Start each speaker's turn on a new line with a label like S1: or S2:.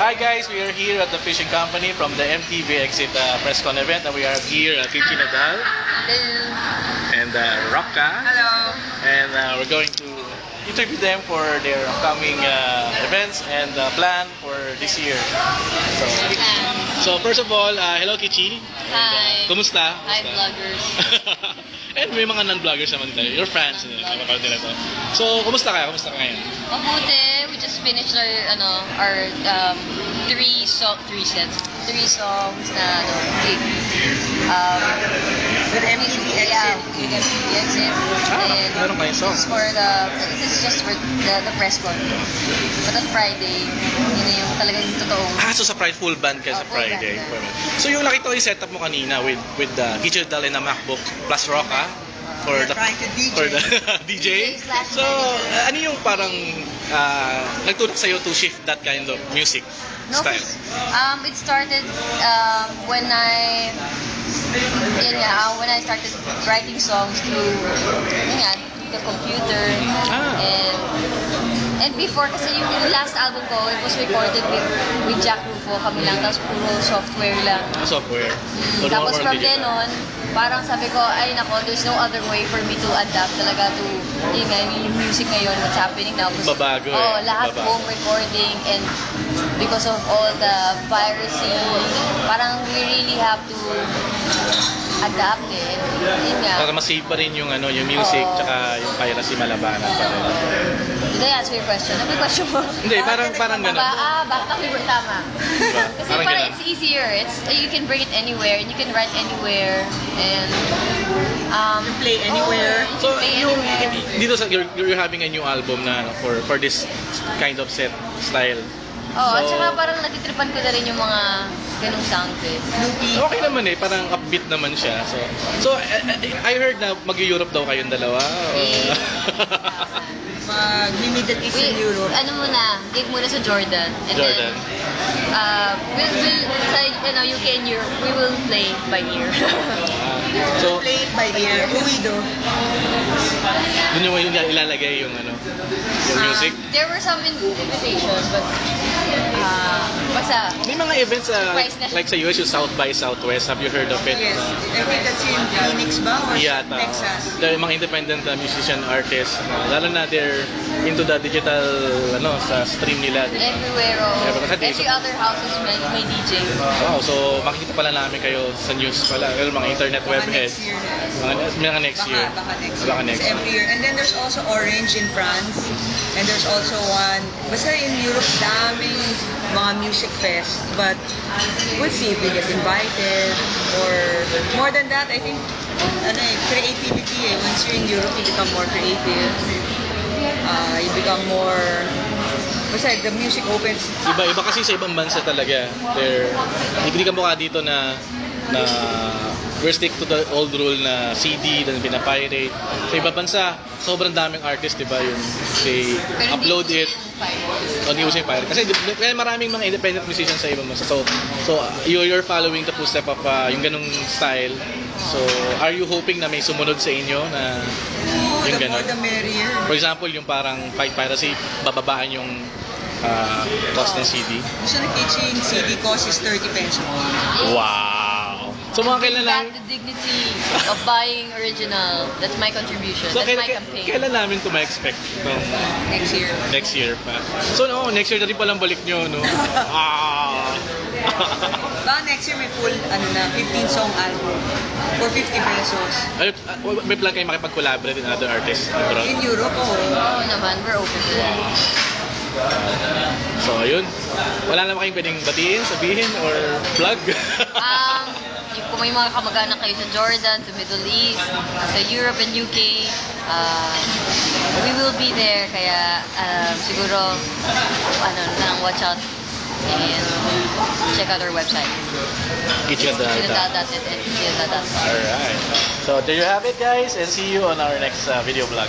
S1: Hi guys, we are here at the fishing company from the MTV Exit PressCon event, and we are here at Kichi Nadal.
S2: Hello.
S1: And Rocka.
S2: Hello.
S1: And we're going to interview them for their upcoming events and plan for this year. So first of all, hello Kichi.
S2: Hi.
S1: Kumusta?
S2: Hi vloggers.
S1: And may mga non-vloggers naman tayo. Your fans. So, kumusta ka? Kumusta ka ngayon?
S2: Mabuti. We just finished our three songs na gig.
S3: With MTV Exit.
S2: Yeah, with MTV Exit.
S1: Meron kayong song.
S2: This is just for the press con. But on Friday, yun na yung talagang totoong.
S1: So sa Pride full band ka sa Friday. So yung nakita ko yung setup mo kanina with the Kichi Nadal and the MacBook plus Rocka for the DJ. So ano yung parang nagtulak sa'yo to shift that kind of music style?
S2: It started when I started writing songs through the computer. And before, kasi yung last album ko, it was recorded with Jack Rufo, kami lang, tapos puro software lang.
S1: Software. So
S2: Tapos from then on, parang sabi ko, ay nako, there's no other way for me to adapt talaga to yung music ngayon, what's happening now.
S1: Babago
S2: lahat home recording, and because of all the piracy, parang we really have to adapt it.
S1: Para ma-save pa rin yung music, tsaka yung piracy malabanan pa rin.
S2: Did I answer your question? Ano yung question mo?
S1: Hindi, parang gano'n.
S2: Bakit ako tama? Kasi parang it's easier. You can bring it anywhere, and you can write anywhere, and
S3: you play anywhere.
S1: So, dito you're having a new album na for this kind of set style.
S2: At saka parang natitripan ko na rin yung mga ganung sound eh.
S1: Okay naman parang upbeat naman siya. So I heard na mag-Europe daw kayong dalawa.
S3: Mag-Middle East in Europe.
S2: Gig muna sa Jordan. And then, we'll sa UK and Europe, we will play by ear.
S3: So, play it by ear. Huwido.
S1: Doon yung ilalagay yung music.
S2: There were some invitations, but basta
S1: may mga events like sa US, yung South by Southwest. Have you heard of it?
S3: Yes. I think that's in Phoenix ba? Or Texas?
S1: The mga independent musician artists, lalo na they're into the digital sa stream nila.
S2: Everywhere. Every other houses may DJ.
S1: Wow, so makikita pala namin kayo sa news pala. Mga internet webheads. Mga next year.
S3: Baka next year. Every year. And then there's also Orange in France. And there's also one, basta in Europe, daming mga music fest. But we'll see if we get invited. Or more than that, I think, creativity Once you're in Europe, you become more creative. You become more, basta the music opens.
S1: Iba kasi sa ibang bansa talaga. Hindi ka mukha dito na we're stick to the old rule na CD na pinapirate. Sa ibang bansa, sobrang daming artist, diba? Yung they upload it. Hindi using pirate. Kasi maraming mga independent musicians sa ibang bansa. So you're following the footstep of yung ganung style. So, are you hoping na may sumunod sa inyo na yung ganun?
S3: The more the merrier.
S1: For example, yung parang fight piracy, bababaan yung cost ng CD.
S3: Gusto na kitchen CD cost is 30 pesos.
S1: Wow! So mga kailan lang?
S2: The dignity of buying original. That's my contribution.
S1: So
S2: that's my campaign.
S1: Kailan namin ito ma-expect?
S3: Next year.
S1: Next year pa. So next year na rin palang balik nyo, no?
S3: Baka next year may full 15-song album for 50 pesos.
S1: May plan kayo makipag-collaborate with other artists abroad?
S3: In Europe,
S2: Oo naman, we're open to that.
S1: Wow. So ayun, wala naman kayong pwedeng batiin, sabihin, or plug?
S2: Kung may mga kamag-anak kayo sa Jordan, sa Middle East, sa Europe and UK, we will be there. Kaya siguro, watch out and check out our website.
S1: Kichi.net. Alright. So there you have it, guys, and see you on our next video vlog.